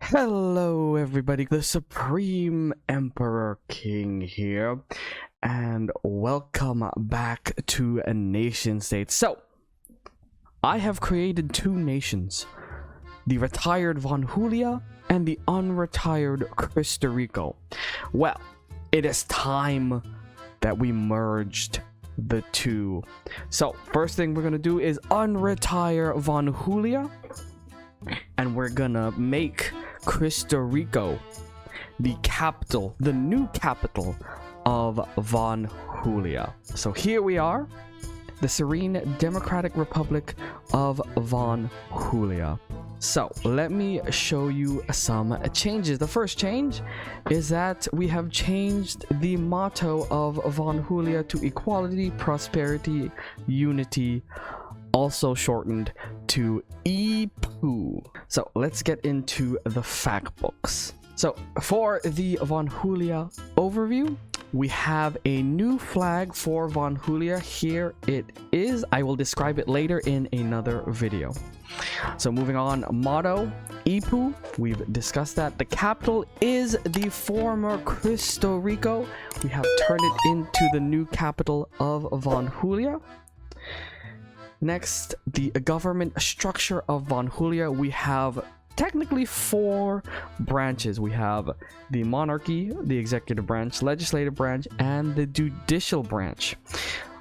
Hello everybody, the Supreme Emperor King here, and welcome back to a nation state. So, I have created two nations, the retired Von Julia and the unretired Costa Rica. Well, it is time that we merged the two. So, first thing we're gonna do is unretire Von Julia, and we're gonna make Costa Rica the capital, the new capital of Von Julia. So here we are, the serene Democratic Republic of Von Julia. So let me show you some changes. The first change is that we have changed the motto of Von Julia to equality, prosperity, unity, also shortened to EPU. So let's get into the fact books. So for the Von Julia overview, we have a new flag for Von Julia. Here it is. I will describe it later in another video. So moving on, motto, EPU, we've discussed that. The capital is the former Costa Rica. We have turned it into the new capital of Von Julia. Next, the government structure of Von Julia. We have technically four branches. We have the monarchy, the executive branch, legislative branch, and the judicial branch.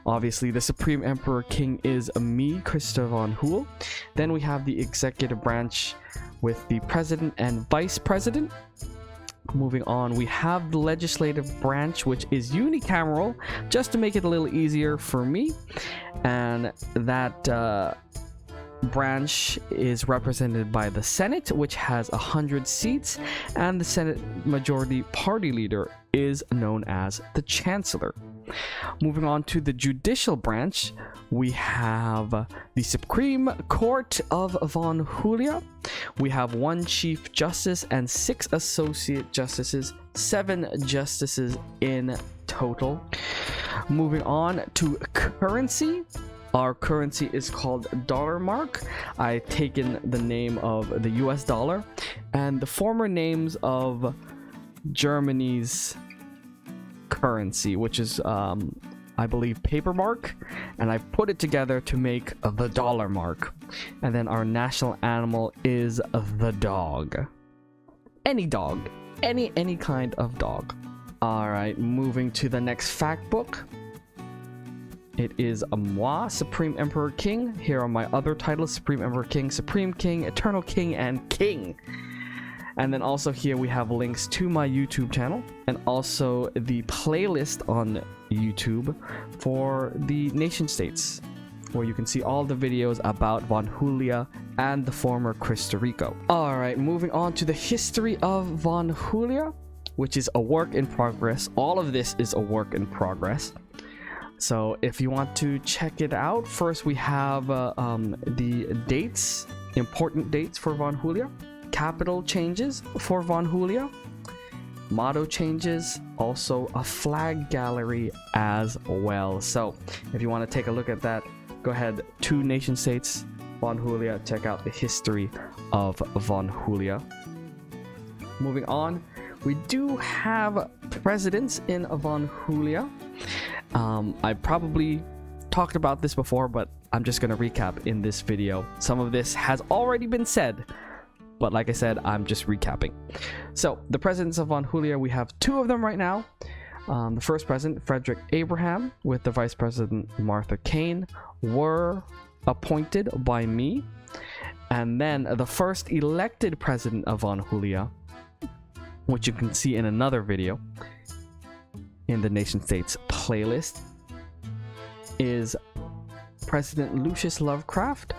Obviously, the Supreme Emperor King is me, Christopher Von Julia. Then we have the executive branch with the president and vice president. Moving on, we have the legislative branch, which is unicameral, just to make it a little easier for me. And that branch is represented by the Senate, which has 100 seats, and the Senate Majority Party leader is known as the Chancellor. Moving on to the judicial branch, we have the Supreme Court of Von Julia. We have one Chief Justice and 6 Associate Justices, 7 justices in total. Moving on to currency. Our currency is called dollar mark. I've taken the name of the US dollar and the former names of Germany's currency, which is I believe paper mark, and I put it together to make the dollar mark. And then our national animal is the dog. Any dog, any kind of dog. All right, moving to the next fact book. It is moi, Supreme Emperor King. Here are my other titles: Supreme Emperor King, Supreme King, Eternal King, and King. And then also here we have links to my YouTube channel and also the playlist on YouTube for the nation states, where you can see all the videos about Von Julia and the former Costa Rica. All right, moving on to the history of Von Julia, which is a work in progress. All of this is a work in progress. So if you want to check it out, first we have the dates, important dates for Von Julia. Capital changes for Von Julia, motto changes, also a flag gallery as well. So if you want to take a look at that, go ahead to nation states, Von Julia, check out the history of Von Julia. Moving on, we do have presidents in Von Julia. I probably talked about this before, but I'm just going to recap in this video. Some of this has already been said, but like I said, I'm just recapping. So the presidents of Von Julia, we have 2 of them right now. The first president, Frederick Abraham, with the vice president, Martha Kane, were appointed by me. And then the first elected president of Von Julia, which you can see in another video in the nation states playlist, is President Lucius Lovecraft.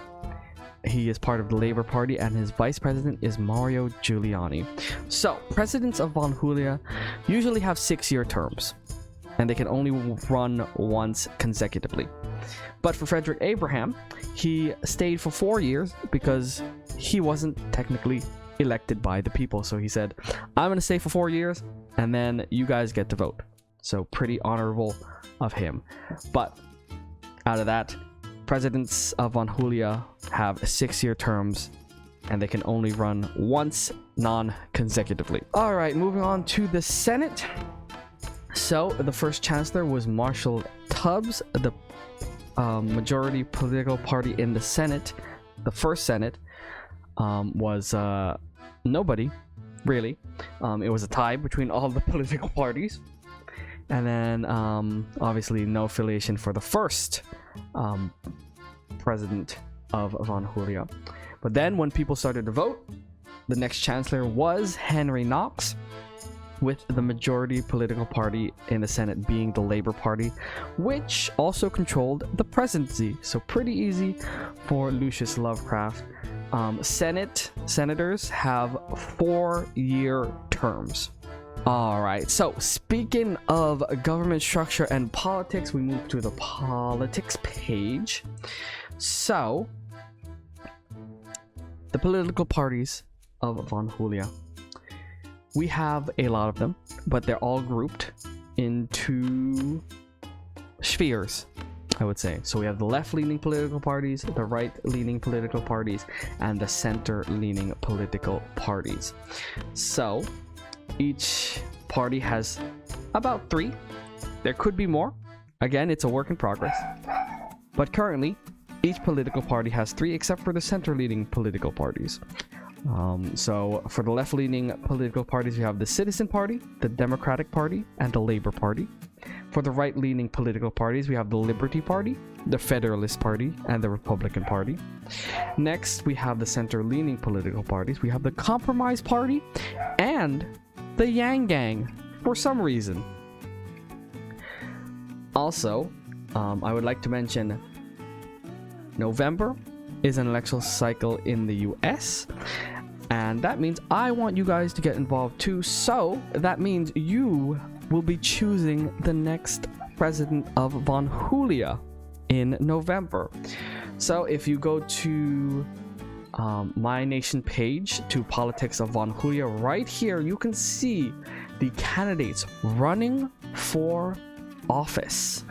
He is part of the Labour Party, and his vice president is Mario Giuliani. So, presidents of Von Julia usually have 6-year terms, and they can only run once consecutively. But for Frederick Abraham, he stayed for 4 years because he wasn't technically elected by the people. So he said, I'm going to stay for 4 years, and then you guys get to vote. So pretty honorable of him. But out of that, presidents of Von Julia have 6-year terms and they can only run once non-consecutively. All right, moving on to the Senate. So the first chancellor was Marshall Tubbs. The majority political party in the Senate, the first Senate, was nobody, really. It was a tie between all the political parties. And then, obviously, no affiliation for the first president of Von Julia. But then, when people started to vote, the next chancellor was Henry Knox, with the majority political party in the Senate being the Labour Party, which also controlled the presidency. So pretty easy for Lucius Lovecraft. Senators have 4-year terms. All right, so speaking of government structure and politics, we move to the politics page. So, the political parties of Von Julia. We have a lot of them, but they're all grouped into spheres, I would say. So we have the left-leaning political parties, the right-leaning political parties, and the center-leaning political parties. So, each party has about 3. There could be more. Again, it's a work in progress. But currently, each political party has 3, except for the center-leaning political parties. So for the left-leaning political parties, we have the Citizen Party, the Democratic Party, and the Labour Party. For the right-leaning political parties, we have the Liberty Party, the Federalist Party, and the Republican Party. Next, we have the center-leaning political parties. We have the Compromise Party and the Yang Gang, for some reason. Also, I would like to mention November is an electoral cycle in the US, and that means I want you guys to get involved too. So that means you will be choosing the next president of Von Julia in November. So if you go to My Nation page to Politics of Von Julia, right here you can see the candidates running for office.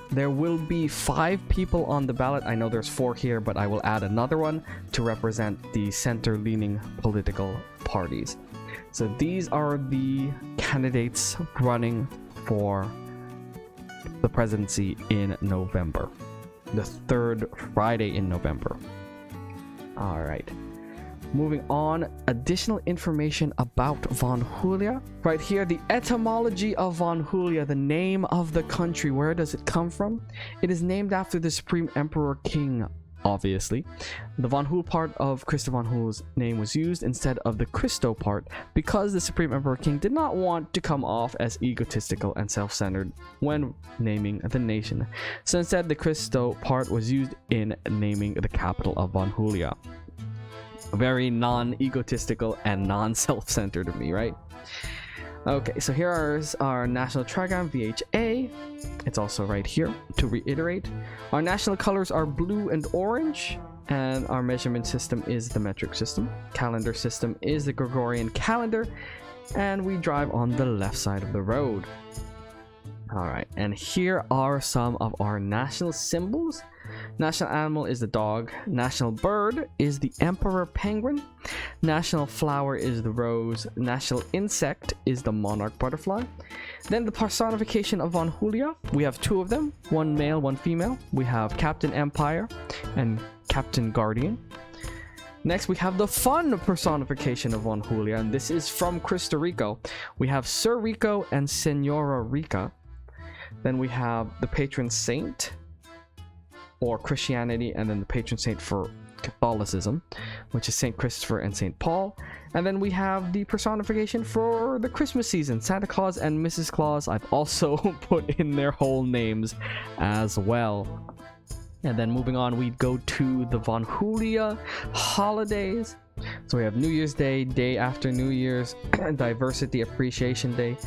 There will be 5 people on the ballot. I know there's 4 here, but I will add another one to represent the center-leaning political parties. So these are the candidates running for the presidency in November, the 3rd Friday in November. All right. Moving on, additional information about Von Julia. Right here, the etymology of Von Julia, the name of the country. Where does it come from? It is named after the Supreme Emperor King, obviously. The Von Hul part of Christoph von Hul's name was used instead of the Christo part because the Supreme Emperor King did not want to come off as egotistical and self-centered when naming the nation. So instead, the Christo part was used in naming the capital of Von Julia. Very non-egotistical and non-self-centered of me, right? Okay, so here is our national trigram, VHA. It's also right here to reiterate. Our national colors are blue and orange, and our measurement system is the metric system. Calendar system is the Gregorian calendar, and we drive on the left side of the road. All right, and here are some of our national symbols. National animal is the dog. National bird is the emperor penguin. National flower is the rose. National insect is the monarch butterfly. Then the personification of Von Julia. We have 2 of them, one male, one female. We have Captain Empire and Captain Guardian. Next, we have the fun personification of Von Julia, and this is from Cristo Rico. We have Sir Rico and Senora Rica. Then we have the patron saint or Christianity, and then the patron saint for Catholicism, which is Saint Christopher and Saint Paul. And then we have the personification for the Christmas season, Santa Claus and Mrs. Claus. I've also put in their whole names as well. And then moving on, we go to the Von Julia holidays. So we have New Year's Day, day after New Year's, Diversity Appreciation Day,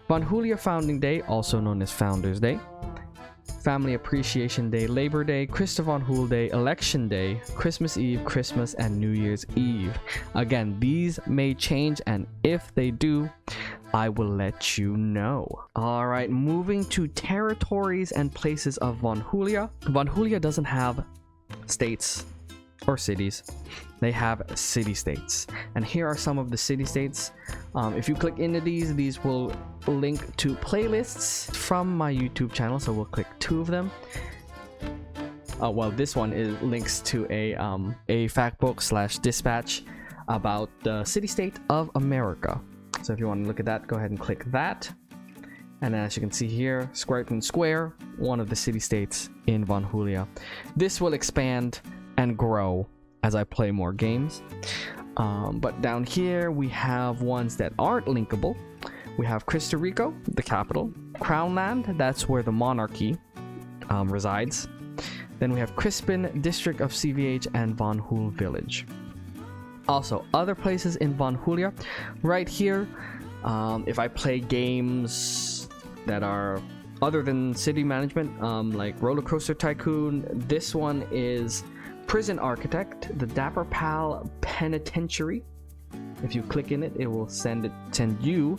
Von Julia Founding Day, also known as Founders Day, Family Appreciation Day, Labor Day, Christoph von Hul Day, Election Day, Christmas Eve, Christmas, and New Year's Eve. Again, these may change, and if they do, I will let you know. All right, moving to territories and places of Von Julia. Von Julia doesn't have states or cities, they have city-states. And here are some of the city-states. If you click into these will link to playlists from my YouTube channel. So we'll click 2 of them. Well, this one links to a factbook / dispatch about the city-state of America. So if you want to look at that, go ahead and click that. And as you can see here, Squareton Square, one of the city-states in Von Julia. This will expand and grow as I play more games. But down here, we have ones that aren't linkable. We have Cristo Rico, the capital. Crownland, that's where the monarchy resides. Then we have Crispin, district of CVH, and Von Hul village. Also, other places in Von Julia. Right here, if I play games that are other than city management, like Roller Coaster Tycoon, this one is Prison Architect, the Dapper Pal Penitentiary. If you click in it, it will send you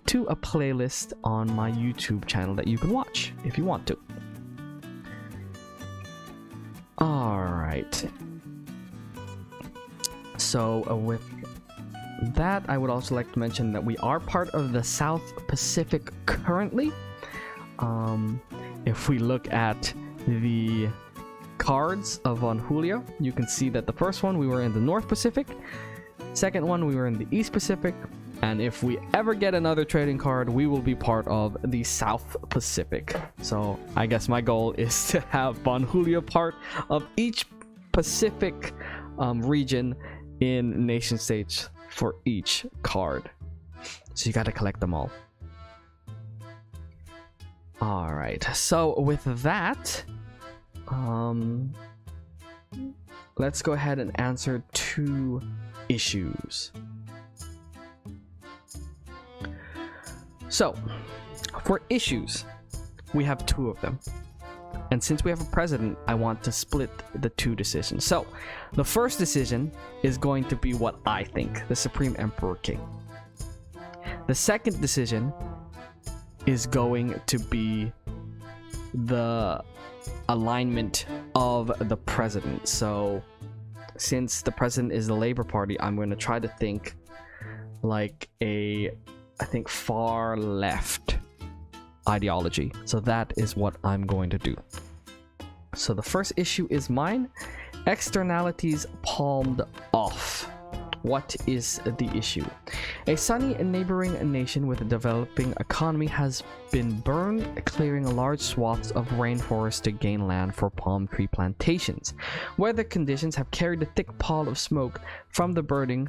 to a playlist on my YouTube channel that you can watch if you want to. Alright. So with that, I would also like to mention that we are part of the South Pacific currently. If we look at the cards of Von Julia, you can see that the first one we were in the North Pacific, second one we were in the East Pacific, and if we ever get another trading card, we will be part of the South Pacific. So I guess my goal is to have Von Julia part of each Pacific region in NationStates for each card. So you got to collect them all. Alright, so with that, let's go ahead and answer 2 issues. So, for issues, we have 2 of them. And since we have a president, I want to split the 2 decisions. So, the first decision is going to be what I think, the Supreme Emperor King. The second decision is going to be the alignment of the president. So, since the president is the Labor Party, I'm going to try to think like I think far left ideology. So that is what I'm going to do. So the first issue is mine. Externalities palmed off. What is the issue? A sunny and neighboring nation with a developing economy has been burned, clearing large swaths of rainforest to gain land for palm tree plantations. Weather conditions have carried a thick pall of smoke from the burning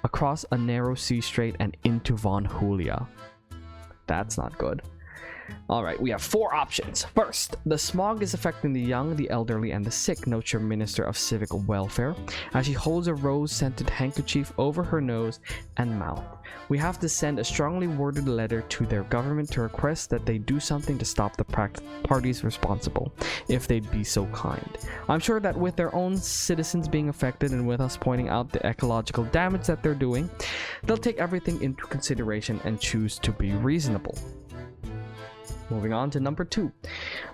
across a narrow sea strait and into Von Julia. That's not good. Alright, we have 4 options. First, the smog is affecting the young, the elderly, and the sick, notes your Minister of Civic Welfare as she holds a rose-scented handkerchief over her nose and mouth. We have to send a strongly worded letter to their government to request that they do something to stop the parties responsible, if they'd be so kind. I'm sure that with their own citizens being affected and with us pointing out the ecological damage that they're doing, they'll take everything into consideration and choose to be reasonable. Moving on to number 2.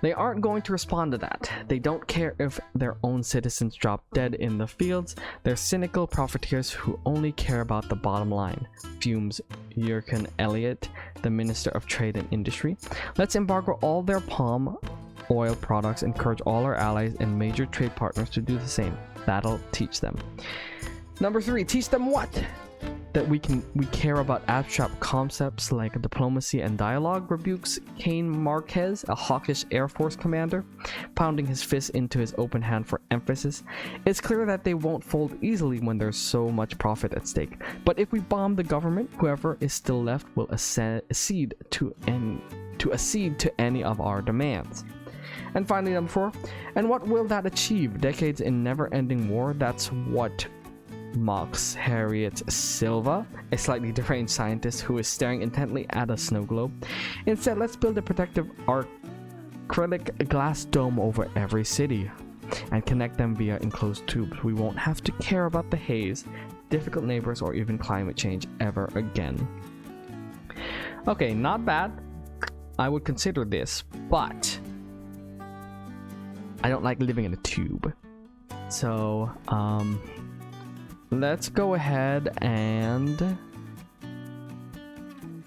They aren't going to respond to that. They don't care if their own citizens drop dead in the fields. They're cynical profiteers who only care about the bottom line. Fumes Jurgen Elliott, the Minister of Trade and Industry. Let's embargo all their palm oil products, encourage all our allies and major trade partners to do the same. That'll teach them. Number 3, teach them what? That we care about abstract concepts like diplomacy and dialogue, rebukes Cain Marquez, a hawkish Air Force commander, pounding his fist into his open hand for emphasis. It's clear that they won't fold easily when there's so much profit at stake. But if we bomb the government, whoever is still left will accede to any of our demands. And finally, number 4, and what will that achieve? Decades in never-ending war? That's what mocks Harriet Silva, a slightly deranged scientist who is staring intently at a snow globe. Instead, let's build a protective acrylic glass dome over every city and connect them via enclosed tubes. We won't have to care about the haze, difficult neighbors, or even climate change ever again. Okay, not bad. I would consider this, but I don't like living in a tube. So let's go ahead and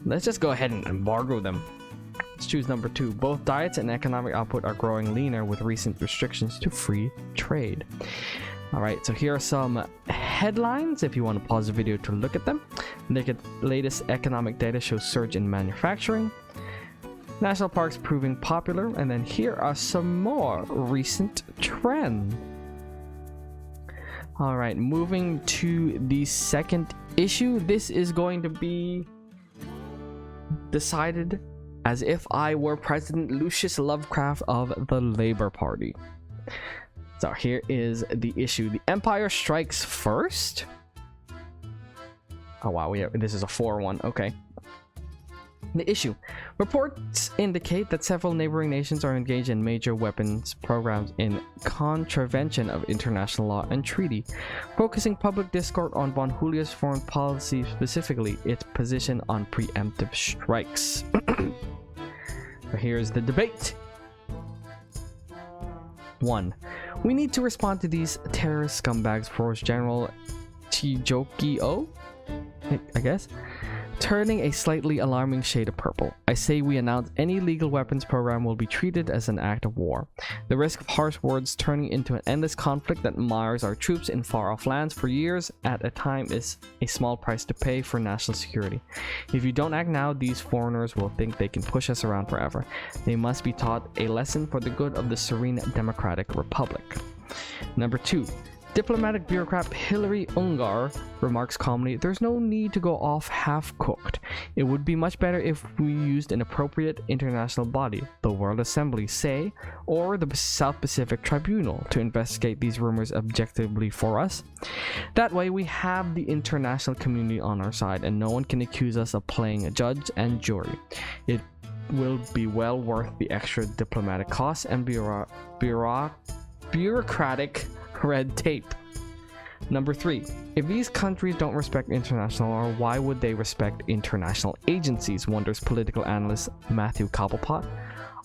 let's just go ahead and embargo them. Let's choose number 2. Both diets and economic output are growing leaner with recent restrictions to free trade. All right, so here are some headlines if you want to pause the video to look at them. Latest economic data shows surge in manufacturing. National parks proving popular. And then here are some more recent trends. All right, moving to the second issue. This is going to be decided as if I were President Lucius Lovecraft of the Labour Party. So here is the issue. The Empire strikes first. Oh wow, this is a 4-1. Okay. The issue. Reports indicate that several neighboring nations are engaged in major weapons programs in contravention of international law and treaty, focusing public discourse on von Julia's foreign policy, specifically its position on preemptive strikes. So here's the debate. 1. We need to respond to these terrorist scumbags, force General Chijokio, I guess, turning a slightly alarming shade of purple. I say we announce any legal weapons program will be treated as an act of war. The risk of harsh words turning into an endless conflict that mires our troops in far-off lands for years at a time is a small price to pay for national security. If you don't act now, these foreigners will think they can push us around forever. They must be taught a lesson for the good of the serene democratic republic. Number 2. Diplomatic bureaucrat Hilary Ungar remarks calmly, "There's no need to go off half-cooked. It would be much better if we used an appropriate international body, the World Assembly, say, or the South Pacific Tribunal, to investigate these rumors objectively for us. That way we have the international community on our side, and no one can accuse us of playing judge and jury. It will be well worth the extra diplomatic costs and bureaucratic red tape." Number 3. If these countries don't respect international law, why would they respect international agencies, wonders political analyst Matthew Cobblepot.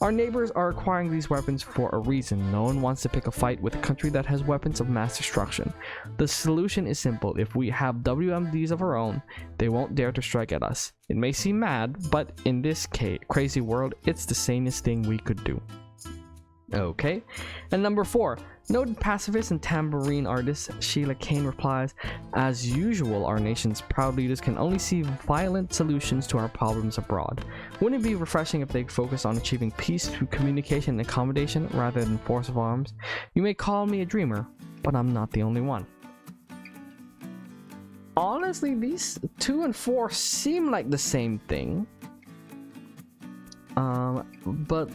Our neighbors are acquiring these weapons for a reason. No one wants to pick a fight with a country that has weapons of mass destruction. The solution is simple. If we have WMDs of our own, they won't dare to strike at us. It may seem mad, but in this crazy world, it's the sanest thing we could do. Okay. And number 4. Noted pacifist and tambourine artist Sheila Kane replies, "As usual, our nation's proud leaders can only see violent solutions to our problems abroad. Wouldn't it be refreshing if they focused on achieving peace through communication and accommodation rather than force of arms? You may call me a dreamer, but I'm not the only one." Honestly, these 2 and 4 seem like the same thing. But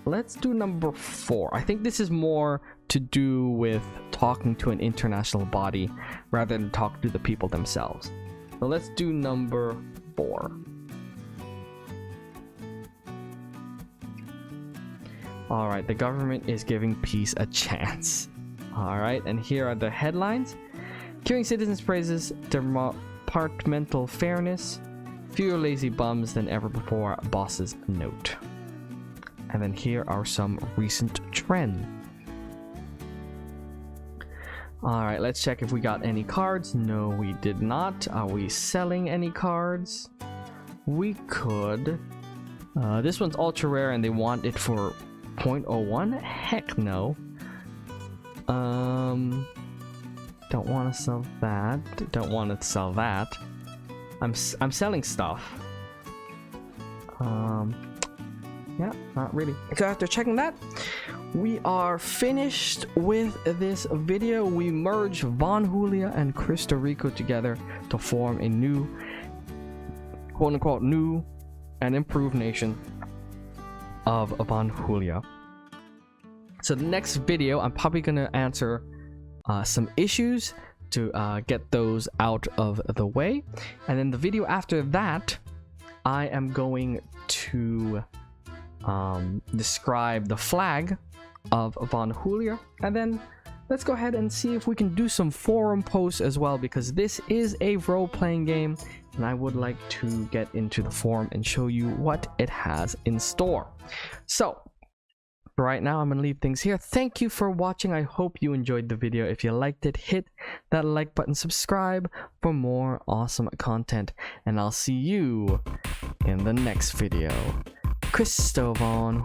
let's do number 4. I think this is more to do with talking to an international body rather than talk to the people themselves. So let's do number 4. All right, the government is giving peace a chance. All right, and here are the headlines. Curing citizens praises departmental fairness. Fewer lazy bums than ever before, bosses note. And then here are some recent trends. All right, let's check if we got any cards. No, we did not. Are we selling any cards? We could. This one's ultra rare and they want it for 0.01. Heck no. Don't want to sell that. Don't want to sell that. I'm selling stuff. Yeah, not really. So after checking that, we are finished with this video. We merged Von Julia and Costa Rica together to form a new, quote-unquote, new and improved nation of Von Julia. So the next video, I'm probably going to answer some issues to get those out of the way. And then the video after that, I am going to describe the flag of Von Julia, and then let's go ahead and see if we can do some forum posts as well, because this is a role-playing game and I would like to get into the forum and show you what it has in store. So For right now, I'm gonna leave things here. Thank you for watching. I hope you enjoyed the video. If you liked it, hit that like button, subscribe for more awesome content, and I'll see you in the next video. Christo Von